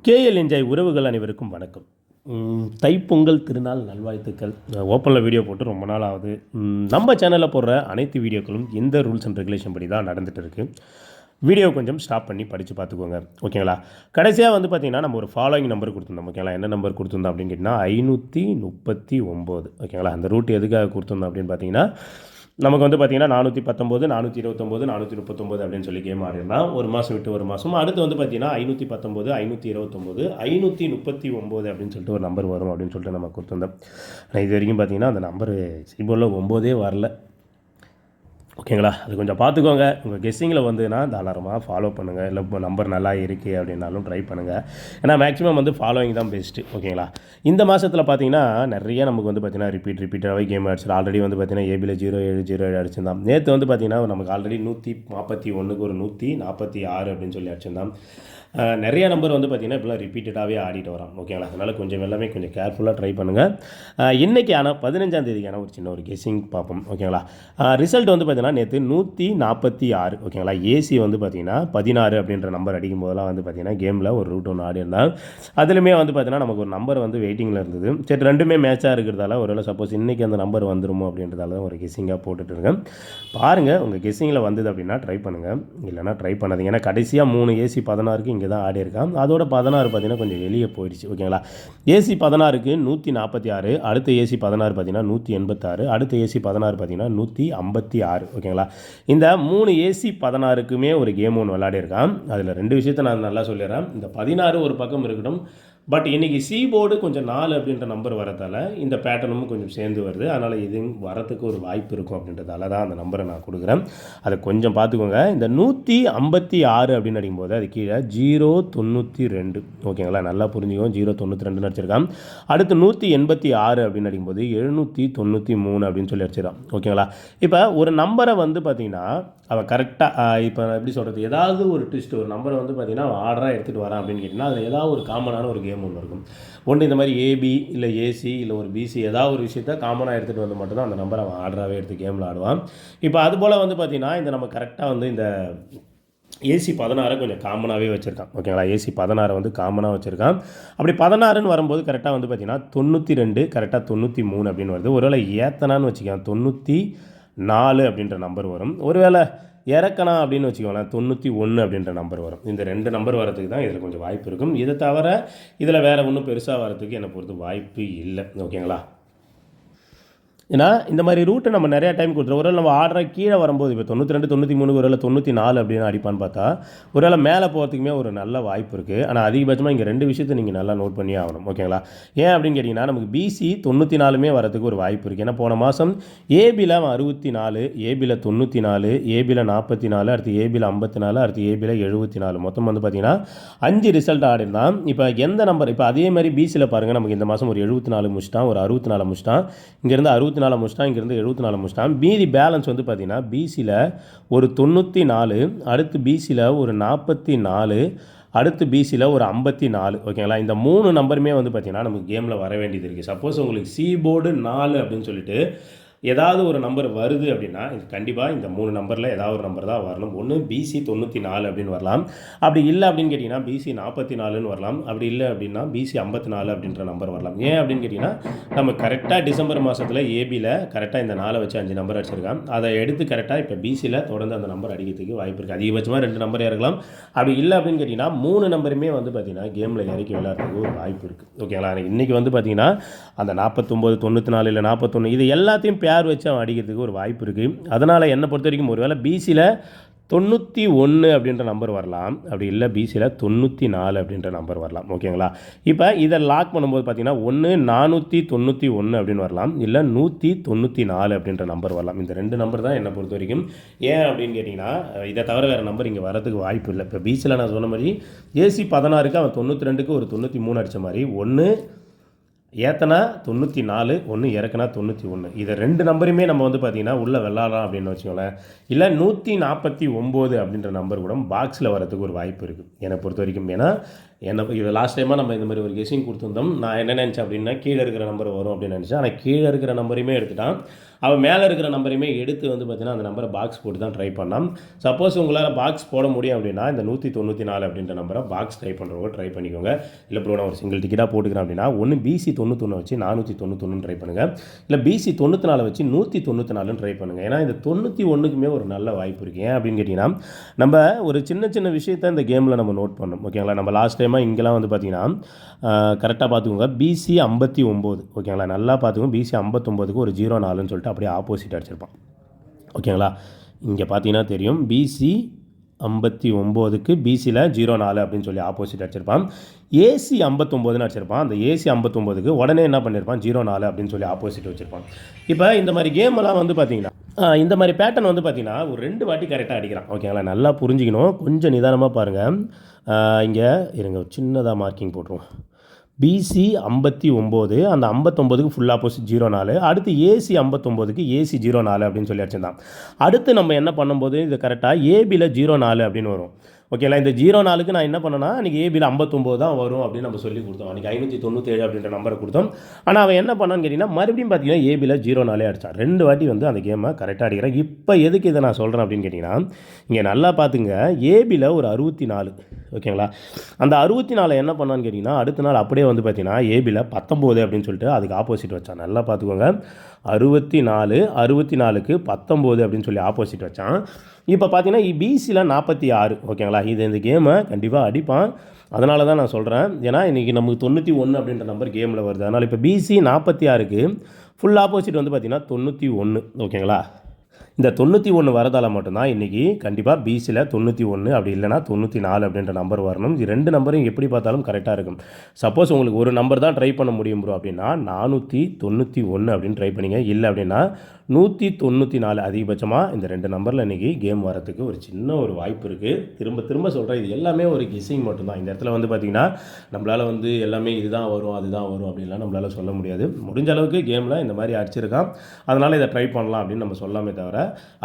KL enjoy உறவுகள் அனைவருக்கும் வணக்கம். தைப்பொங்கல் திருநாள் நல்வாழ்த்துக்கள். ஓப்பனில் வீடியோ போட்டு ரொம்ப நாள் ஆகுது. நம்ம சேனலில் போடுற அனைத்து வீடியோக்களும் இந்த ரூல்ஸ் அண்ட் ரெகுலேஷன் படி தான் நடந்துகிட்டு இருக்குது. வீடியோ கொஞ்சம் ஸ்டாப் பண்ணி படித்து பார்த்துக்கோங்க, ஓகேங்களா. கடைசியாக பார்த்திங்கன்னா நம்ம ஒரு ஃபாலோயிங் நம்பர் கொடுத்துருந்தோம், ஓகேங்களா. என்ன நம்பர் கொடுத்துருந்தோம் அப்படின்னு கேட்டிங்கன்னா 539, ஓகேங்களா. அந்த ரூட் எதுக்காக கொடுத்துருந்தோம் அப்படின்னு பார்த்தீங்கன்னா, நமக்கு பார்த்திங்கன்னா 419, 429, 439 அப்படின்னு சொல்லி கேம் ஆடிருந்தான். ஒரு மாதம் விட்டு ஒரு மாதம். அடுத்து பார்த்திங்கன்னா 519, 529, 539 அப்படின்னு சொல்லிட்டு ஒரு நம்பர் வரும் அப்படின்னு சொல்லிட்டு நம்ம கொடுத்துருந்தோம். ஆனால் இது வரைக்கும் பார்த்திங்கன்னா அந்த நம்பர் சீபோர்டில் 9 வரல, ஓகேங்களா. அது கொஞ்சம் பார்த்துக்கோங்க. உங்கள் கெஸ்ஸிங்கில் வந்துன்னா தாராளமாக ஃபாலோ பண்ணுங்கள். இல்லை இப்போ நம்பர் நல்லா இருக்குது அப்படின்னாலும் ட்ரை பண்ணுங்கள். ஏன்னா மேக்ஸிமம் ஃபாலோயிங் தான் பெஸ்ட்டு, ஓகேங்களா. இந்த மாதத்தில் பார்த்தீங்கன்னா நிறைய நமக்கு பார்த்தீங்கன்னா ரிப்பீட்டாகவே கேம் அடிச்சு. ஆல்ரெடி பார்த்தீங்கன்னா ஏபியில் 0707 அடிச்சிருந்தான். நேற்று பார்த்தீங்கன்னா நமக்கு ஆல்ரெடி 141க்கு ஒரு 146 அப்படின்னு சொல்லி அடிச்சிருந்தான். நிறைய நம்பர் பார்த்திங்கன்னா இப்போலாம் ரிப்பீட்டடாகவே ஆடிட்டு வரோம், ஓகேங்களா. அதனால் கொஞ்சம் எல்லாமே கொஞ்சம் கேர்ஃபுல்லாக ட்ரை பண்ணுங்கள். இன்றைக்கி ஆனால் 15ஆம் தேதிக்கான ஒரு சின்ன ஒரு கெஸ்ஸிங் பார்ப்போம், ஓகேங்களா. ரிசல்ட் பார்த்திங்கன்னா நேற்று 146, ஓகேங்களா. ஏசி பார்த்திங்கன்னா 16 அப்படின்ற நம்பர் அடிக்கும் போதெல்லாம் பார்த்திங்கன்னா கேமில் ஒரு ரூட் ஒன்று ஆடி இருந்தால் அதுலேயுமே பார்த்திங்கன்னா நமக்கு ஒரு நம்பர் வெயிட்டிங்கில் இருந்தது. சரி, ரெண்டுமே மேட்சாக இருக்கிறதால ஒருவேளை சப்போஸ் இன்றைக்கி அந்த நம்பர் வந்துருமோ அப்படின்றதால தான் ஒரு கெஸ்ஸிங்காக போட்டுட்டு இருக்கேன். பாருங்கள், உங்கள் கெஸ்ஸிங்கில் வந்தது அப்படின்னா ட்ரை பண்ணுங்கள், இல்லைனா ட்ரை பண்ணாதீங்க. ஏன்னா கடைசியாக 3 ஏசி 16க்கு இங்கே தான் ஆடி இருக்கான். அதோட 16 பார்த்திங்கன்னா கொஞ்சம் வெளியே போயிடுச்சு, ஓகேங்களா. ஏசி 16க்கு 146, அடுத்த ஏசி 16 பார்த்திங்கன்னா 186, அடுத்த ஏசி 16 பார்த்திங்கன்னா 156, ஓகேங்களா. இந்த 3 ஏசி 16க்குமே ஒரு கேம் ஒன்று விளையாடிருக்கான். அதில் 2 விஷயத்தை நான் நல்லா சொல்லிடுறேன். இந்த 16 ஒரு பக்கம் இருக்கட்டும், பட் இன்றைக்கி போர்டு கொஞ்சம் 4 அப்படின்ற நம்பர் வரதால் இந்த பேட்டர்னும் கொஞ்சம் சேர்ந்து வருது. அதனால் இது வரத்துக்கு ஒரு வாய்ப்பு இருக்கும் அப்படின்றதால தான் அந்த நம்பரை நான் கொடுக்குறேன். அதை கொஞ்சம் பார்த்துக்கோங்க. இந்த 156 அப்படின்னு அடிக்கும்போது அது கீழே 092, ஓகேங்களா. நல்லா புரிஞ்சுக்கோங்க. 092 அடிச்சிருக்கான். அடுத்து 186 அப்படின்னு அடிக்கும்போது 793 அப்படின்னு சொல்லி அடிச்சிடறான், ஓகேங்களா. இப்போ ஒரு நம்பரை பார்த்திங்கன்னா அவன் கரெக்டாக இப்போ எப்படி சொல்கிறது, ஏதாவது ஒரு ட்விஸ்ட் ஒரு நம்பரை பார்த்திங்கன்னா அவன் ஆர்டராக எடுத்துகிட்டு வரான் அப்படின்னு கேட்டிங்கன்னா அதில் ஏதாவது ஒரு காமனான ஒரு கேம் ஒன்று இருக்கும். ஒன்று இந்த மாதிரி ஏபி இல்லை ஏசி இல்லை ஒரு பிசி ஏதாவது ஒரு விஷயத்த காமனாக எடுத்துகிட்டு வந்து மட்டும்தான் அந்த நம்பரை அவன் ஆர்டராகவே எடுத்து கேமில் ஆடுவான். இப்போ அதுபோல் பார்த்திங்கன்னா இந்த நம்ம கரெக்டாக இந்த ஏசி 16 கொஞ்சம் காமனாகவே வச்சுருக்கான், ஓகேங்களா. ஏசி 16 காமனாக வச்சுருக்கான். அப்படி 16ன்னு வரும்போது கரெக்டாக பார்த்திங்கன்னா 92, கரெக்டாக 93 அப்படின்னு வருது. ஒருவேளை ஏத்தனான்னு வச்சுக்கலாம் 94 அப்படின்ற நம்பர் வரும். ஒருவேளை இறக்கணா அப்படின்னு வச்சுக்கோங்களேன் 91 அப்படின்ற நம்பர் வரும். இந்த 2 நம்பர் வரதுக்கு தான் இதில் கொஞ்சம் வாய்ப்பு இருக்கும். இதை தவிர இதில் வேறு ஒன்றும் பெருசாக வரதுக்கு என்னை பொறுத்து வாய்ப்பு இல்லை, ஓகேங்களா. ஏன்னா இந்த மாதிரி ரூட்டை நம்ம நிறையா டைம் கொடுத்துருவோம். ஒருவேளை நம்ம ஆர்டராக கீழே வரும்போது இப்போ 92, 93, ஒருவேளை 94 அப்படின்னு அடிப்பான்னு பார்த்தா ஒருவேளை மேலே போகிறதுக்குமே ஒரு நல்ல வாய்ப்பு இருக்குது. ஆனால் அதிகபட்சமாக இங்கே 2 விஷயத்தை நீங்கள் நல்லா நோட் பண்ணி ஆகணும், ஓகேங்களா. ஏன் அப்படின்னு கேட்டிங்கன்னா நமக்கு பிசி 94 வரதுக்கு ஒரு வாய்ப்பு இருக்குது. ஏன்னா போன மாதம் ஏபியில் 64, ஏபியில் 94, ஏபியில் 44, அடுத்து ஏபியில் 54, அடுத்து ஏபியில் 74, மொத்தம் பார்த்திங்கன்னா 5 ரிசல்ட் ஆடிருந்தான். இப்போ எந்த நம்பர் இப்போ அதே மாதிரி பிசியில் பாருங்கள், நமக்கு இந்த மாதம் ஒரு 74 முடிச்சிட்டான், ஒரு 64 முடிச்சிட்டான், இங்கேருந்து 64 முடிச்சிட்டான், இங்கேருந்து 74 முடிச்சிட்டான். மீதி பேலன்ஸ் பார்த்திங்கன்னா பிசியில் ஒரு 94, அடுத்து பிசியில் ஒரு 44, அடுத்து பிசியில் ஒரு 54, ஓகேங்களா. இந்த 3 நம்பருமே பார்த்திங்கன்னா நமக்கு கேமில் வர வேண்டியது இருக்குது. சப்போஸ் உங்களுக்கு போர்டு 4 அப்படின்னு சொல்லிட்டு ஏதாவது ஒரு நம்பர் வருது அப்படின்னா இது கண்டிப்பாக இந்த 3 நம்பரில் ஏதாவது ஒரு நம்பர் தான் வரணும். ஒன்று பிசி 94 அப்படின்னு வரலாம், அப்படி இல்லை அப்படின்னு கேட்டிங்கன்னா பிசி 44ன்னு வரலாம், அப்படி இல்லை அப்படின்னா பிசி 54 அப்படின்ற நம்பர் வரலாம். ஏன் அப்படின்னு கேட்டிங்கன்னா நம்ம கரெக்டாக டிசம்பர் மாதத்தில் ஏபியில் கரெக்டாக இந்த 4 வச்சு 5 நம்பர் அடிச்சிருக்கான். அதை எடுத்து கரெக்டாக இப்போ பிசியில் தொடர்ந்து அந்த நம்பர் அடிக்கிறதுக்கு வாய்ப்பு இருக்குது. அதிகபட்சமாக 2 நம்பர் இறக்கலாம். அப்படி இல்லை அப்படின்னு கேட்டிங்கன்னா 3 நம்பருமே பார்த்திங்கன்னா கேமில் இறக்கி விளையாடுறதுக்கு ஒரு வாய்ப்பு இருக்குது, ஓகேங்களா. இன்றைக்கி பார்த்திங்கன்னா அந்த 49, 94 இல்லை 41 இது எல்லாத்தையும் பேர் வச்சு அவன் அடிக்கிறதுக்கு ஒரு வாய்ப்பு இருக்குது. அதனால் என்னை பொறுத்த வரைக்கும் ஒருவேளை பிசியில் 91 அப்படின்ற நம்பர் வரலாம், அப்படி இல்லை பிசியில் 94 அப்படின்ற நம்பர் வரலாம், ஓகேங்களா. இப்போ இதை லாக் பண்ணும்போது பார்த்திங்கன்னா 491 அப்படின்னு வரலாம், இல்லை 194 அப்படின்ற நம்பர் வரலாம். இந்த 2 நம்பர் தான் என்னை பொறுத்த வரைக்கும். ஏன் அப்படின்னு கேட்டிங்கன்னா இதை தவிர வேறு நம்பர் இங்கே வரதுக்கு வாய்ப்பு இல்லை. இப்போ பிசியில் நான் சொன்ன மாதிரி ஏசி 16க்கு அவன் 92க்கு ஒரு 93 அடித்த மாதிரி ஒன்று ஏத்தனா 94, ஒன்று இறக்குனா 91. இதை 2 நம்பருமே நம்ம பார்த்திங்கன்னா உள்ளே விளாடலாம் அப்படின்னு வச்சுக்கோங்களேன். இல்லை 149 அப்படின்ற நம்பர் கூட பாக்ஸில் வரதுக்கு ஒரு வாய்ப்பு இருக்குது என்னை பொறுத்த வரைக்கும். ஏன்னா இது லாஸ்ட் டைமாக நம்ம இந்த மாதிரி ஒரு கெஸிங் கொடுத்துருந்தோம். நான் என்ன நினச்சேன் அப்படின்னா கீழே இருக்கிற நம்பர் வரும் அப்படின்னு நினச்சேன். ஆனால் கீழே இருக்கிற நம்பரையுமே எடுத்துட்டான். அவன் மேலே இருக்கிற நம்பரையுமே எடுத்து வந்து பார்த்திங்கன்னா அந்த நம்பரை பாக்ஸ் போட்டு தான் ட்ரை பண்ணான். சப்போஸ் உங்களால் பாக்ஸ் போட முடியும் அப்படின்னா இந்த 194 அப்படின்ற நம்பரை பாக்ஸ் ட்ரை பண்ணுறவங்க ட்ரை பண்ணிக்கோங்க. இல்லை ப்ரோ நான் ஒரு சிங்கிள் டிக்கெட்டாக போட்டுக்கிறேன் அப்படின்னா ஒன்று BC 91 வச்சு 491 ட்ரை பண்ணுங்கள். இல்லை BC 94 வச்சு 194 ட்ரை பண்ணுங்கள். ஏன்னா இந்த 91க்குமே ஒரு நல்ல வாய்ப்பு இருக்குது. ஏன் அப்படின்னு கேட்டிங்கன்னா நம்ம ஒரு சின்ன சின்ன விஷயத்தை இந்த கேமில் நம்ம நோட் பண்ணணும். ஓகேங்களா, நம்ம லாஸ்ட் டைமாக இங்கெல்லாம் வந்து பார்த்திங்கன்னா கரெக்டாக பார்த்துக்கோங்க BC 59. ஓகேங்களா, நல்லா பார்த்துக்கோங்க. BC 59க்கு ஒரு 04ன்னு சொல்லிட்டு அப்படியே ஆப்போசிட் அடிச்சிருப்பான். ஓகேங்களா, இங்கே பார்த்தீங்கன்னா தெரியும் BC 59க்கு BCயில் 04 அப்படின்னு சொல்லி ஆப்போசிட் அடிச்சிருப்பான். AC 59ன்னு அடிச்சிருப்பான். அந்த AC 59க்கு உடனே என்ன பண்ணியிருப்பான் 04 அப்படின்னு சொல்லி ஆப்போசிட் வச்சுருப்பான். இப்போ இந்த மாதிரி கேமெல்லாம் வந்து பார்த்திங்கன்னா இந்த மாதிரி பேட்டர்ன் வந்து பார்த்திங்கன்னா ஒரு 2 வாட்டி கரெக்டாக அடிக்கிறான். ஓகேங்களா, நல்லா புரிஞ்சிக்கணும். கொஞ்சம் நிதானமாக பாருங்கள். இங்கே இருங்க, சின்னதாக மார்க்கிங் போட்டுருவோம். BC 59, அந்த 59க்கு ஃபுல் ஆப்போசிட் 04. அடுத்து AC 59க்கு AC 04 அப்படின்னு சொல்லி அடிச்சிருந்தான். அடுத்து நம்ம என்ன பண்ணும்போது இது கரெக்டாக ABயில் 04 அப்படின்னு வரும். ஓகேங்களா, இந்த 04க்கு நான் என்ன பண்ணேன்னா அன்றைக்கி ABயில் 59 தான் வரும் அப்படின்னு நம்ம சொல்லி கொடுத்தோம். அன்றைக்கி 597 அப்படின்ற நம்பரை கொடுத்தோம். ஆனால் அவன் என்ன பண்ணான்னு கேட்டிங்கன்னா மறுபடியும் பார்த்தீங்கன்னா ABயில் 04 அடித்தான். 2 வாட்டி வந்து அந்த கேமை கரெக்டாக அடிக்கிறேன். இப்போ எதுக்கு இதை நான் சொல்கிறேன் அப்படின்னு கேட்டிங்கன்னா இங்கே நல்லா பார்த்துங்க, ABயில் ஒரு 64. ஓகேங்களா, அந்த 64 என்ன பண்ணான்னு கேட்டிங்கன்னா அடுத்த நாள் அப்படியே வந்து பார்த்தீங்கன்னா ABயில் 19 அப்படின்னு சொல்லிட்டு அதுக்கு ஆப்போசிட் வச்சான். நல்லா பார்த்துக்கோங்க, 64க்கு 19 அப்படின்னு சொல்லி ஆப்போசிட் வச்சான். இப்போ பார்த்தீங்கன்னா BCயில் 46. ஓகேங்களா, இது இந்த கேமை கண்டிப்பாக அடிப்பான். அதனால தான் நான் சொல்கிறேன். ஏன்னா இன்றைக்கி நமக்கு 91 அப்படின்ற நம்பர் கேமில் வருது. அதனால் இப்போ BC 46க்கு ஃபுல் ஆப்போசிட் வந்து பார்த்திங்கன்னா 91. ஓகேங்களா, இந்த 91 வரதால் மட்டும்தான் இன்றைக்கி கண்டிப்பாக BCயில் 91 அப்படி இல்லைனா 94 அப்படின்ற நம்பர் வரணும். இது 2 நம்பரும் எப்படி பார்த்தாலும் கரெக்டாக இருக்கும். சப்போஸ் உங்களுக்கு ஒரு நம்பர் தான் ட்ரை பண்ண முடியும் ப்ரோ அப்படின்னா 491 அப்படின்னு ட்ரை பண்ணிங்க. இல்லை அப்படின்னா 194 அதிகபட்சமாக இந்த 2 நம்பரில் இன்றைக்கி கேம் வரத்துக்கு ஒரு சின்ன ஒரு வாய்ப்பு இருக்குது. திரும்ப திரும்ப சொல்கிறேன், இது எல்லாமே ஒரு கெஸ்ஸிங் மட்டும்தான். இந்த இடத்துல வந்து பார்த்திங்கன்னா நம்மளால் வந்து எல்லாமே இதுதான் வரும் அதுதான் வரும் அப்படின்லாம் நம்மளால் சொல்ல முடியாது. முடிஞ்ச அளவுக்கு கேமில் இந்த மாதிரி அடிச்சிருக்கான், அதனால் இதை ட்ரை பண்ணலாம் அப்படின்னு நம்ம சொல்லாமே தவிர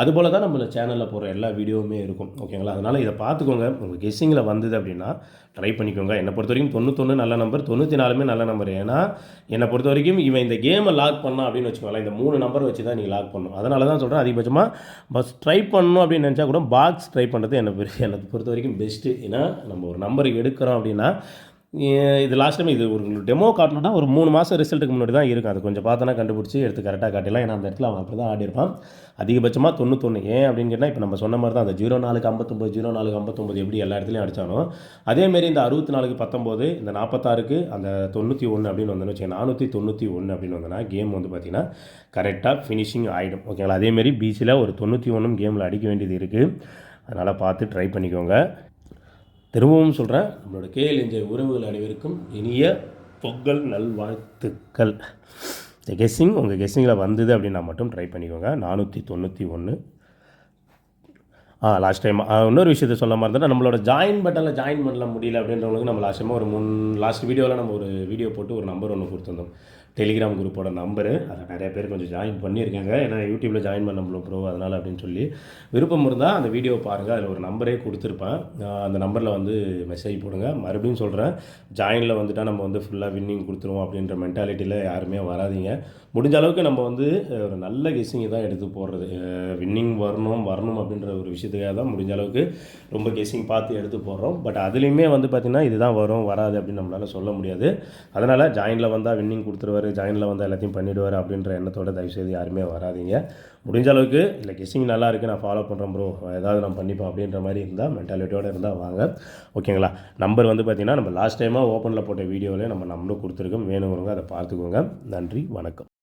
அதுபோல் தான் நம்ம சேனலில் போகிற எல்லா வீடியோவுமே இருக்கும். ஓகேங்களா, அதனால் இதை பார்த்துக்கோங்க. உங்கள் கெஸ்ஸிங்கில் வந்தது அப்படின்னா ட்ரை பண்ணிக்கோங்க. என்னை பொறுத்த வரைக்கும் 91 நல்ல நம்பர், 94மே நல்ல நம்பர். ஏன்னா என்னை பொறுத்த வரைக்கும் இவன் இந்த கேமை லாக் பண்ணான் அப்படின்னு வச்சுக்கோங்களேன், இந்த 3 நம்பர் வச்சு தான் நீங்கள் லாக் பண்ணணும். அதனால தான் சொல்கிறேன், அதிகபட்சமாக பஸ் ட்ரை பண்ணணும் அப்படின்னு நினச்சா கூட பாக்ஸ் ட்ரை பண்ணுறது என்னை பொறுத்த வரைக்கும் பெஸ்ட்டு. ஏன்னா நம்ம ஒரு நம்பருக்கு எடுக்கிறோம் அப்படின்னா இது லாஸ்ட் டைம் இது ஒரு டெமோ காட்டணும்னா ஒரு 3 மாதம் ரிசல்ட்டுக்கு முன்னாடி தான் இருக்கும். அது கொஞ்சம் பார்த்தோன்னா கண்டுபிடிச்சி எடுத்து கரெக்டாக காட்டிடலாம். ஏன்னா அந்த இடத்துல அவன் அப்படி தான் ஆடிருப்பான். அதிகபட்சமாக 91. ஏன் அப்படின்னு கேட்டால் இப்போ நம்ம சொன்ன மாதிரி தான் அந்த 04க்கு 59 04க்கு 59 எப்படி எல்லா இடத்துலையும் அடித்தானோ அதேமாரி இந்த 64க்கு 19 இந்த 46க்கு அந்த 91 அப்படின்னு வந்தோன்னு வச்சுக்கோங்க, 491 அப்படின்னு வந்தோன்னா கேம் வந்து பார்த்திங்கன்னா கரெக்டாக ஃபினிஷிங் ஆகிடும். ஓகேங்களா, அதேமாரி BCயில் ஒரு 91 கேமில் அடிக்க வேண்டியது இருக்குது. அதனால் பார்த்து ட்ரை பண்ணிக்கோங்க. திரும்பவும் சொல்கிறேன், நம்மளோட KLNJ உறவுகள் அனைவருக்கும் இனிய பொங்கல் நல்வாழ்த்துக்கள். இந்த கெஸ்ஸிங் உங்கள் கெஸ்ஸிங்கில் வந்தது அப்படின்னா மட்டும் ட்ரை பண்ணிக்கோங்க. 491. லாஸ்ட் டைம் இன்னொரு விஷயத்தை சொல்ல மாதிரி நம்மளோட ஜாயின் பட்டனில் ஜாயின் பண்ணல முடியல அப்படின்றவங்களுக்கு நம்ம லாஸ்ட் டைமாக லாஸ்ட் வீடியோவில் நம்ம ஒரு வீடியோ போட்டு ஒரு நம்பர் ஒன்று கொடுத்துருந்தோம், டெலிகிராம் குரூப்போட நம்பரு. அதில் நிறைய பேர் கொஞ்சம் ஜாயின் பண்ணியிருக்காங்க. ஏன்னா யூடியூப்பில் ஜாயின் பண்ண முடியும் ப்ரோ, அதனால் அப்படின்னு சொல்லி விருப்பம் இருந்தால் அந்த வீடியோ பாருங்கள். அதில் ஒரு நம்பரே கொடுத்துருப்பேன். அந்த நம்பரில் வந்து மெசேஜ் போடுங்க. மறுபடியும் சொல்கிறேன், ஜாயினில் வந்துட்டால் நம்ம வந்து ஃபுல்லாக வின்னிங் கொடுத்துருவோம் அப்படின்ற மென்டாலிட்டியில் யாருமே வராதிங்க. முடிஞ்ச அளவுக்கு நம்ம வந்து ஒரு நல்ல கெஸ்ஸிங்கை தான் எடுத்து போடுறது. வின்னிங் வரணும் அப்படின்ற ஒரு விஷயத்துக்காக தான் முடிஞ்ச அளவுக்கு ரொம்ப கெஸ்ஸிங் பார்த்து எடுத்து போடுறோம். பட் அதுலேயுமே வந்து பார்த்திங்கன்னா இதுதான் வரும் வராது அப்படின்னு நம்மளால் சொல்ல முடியாது. அதனால் ஜாயினில் வந்தால் வின்னிங் கொடுத்துருவார், ஜாயினில் வந்து எல்லாத்தையும் பண்ணிவிடுவார் அப்படின்ற எண்ணத்தோட தயவுசெய்து யாருமே வராதிங்க. முடிஞ்ச அளவுக்கு இல்லை கெஸ்ஸிங் நல்லா இருக்குது, நான் ஃபாலோ பண்ணுறேன் ப்ரோ, ஏதாவது நான் பண்ணிப்போம் அப்படின்ற மாதிரி இருந்தால் மென்டாலிட்டியோடு இருந்தால் வாங்க. ஓகேங்களா, நம்பர் வந்து பார்த்திங்கன்னா நம்ம லாஸ்ட் டைமாக ஓப்பனில் போட்ட வீடியோவிலே நம்ம நம்பரும் கொடுத்துருக்கோம். வேணுங்கிறவங்க அதை பார்த்துக்கோங்க. நன்றி, வணக்கம்.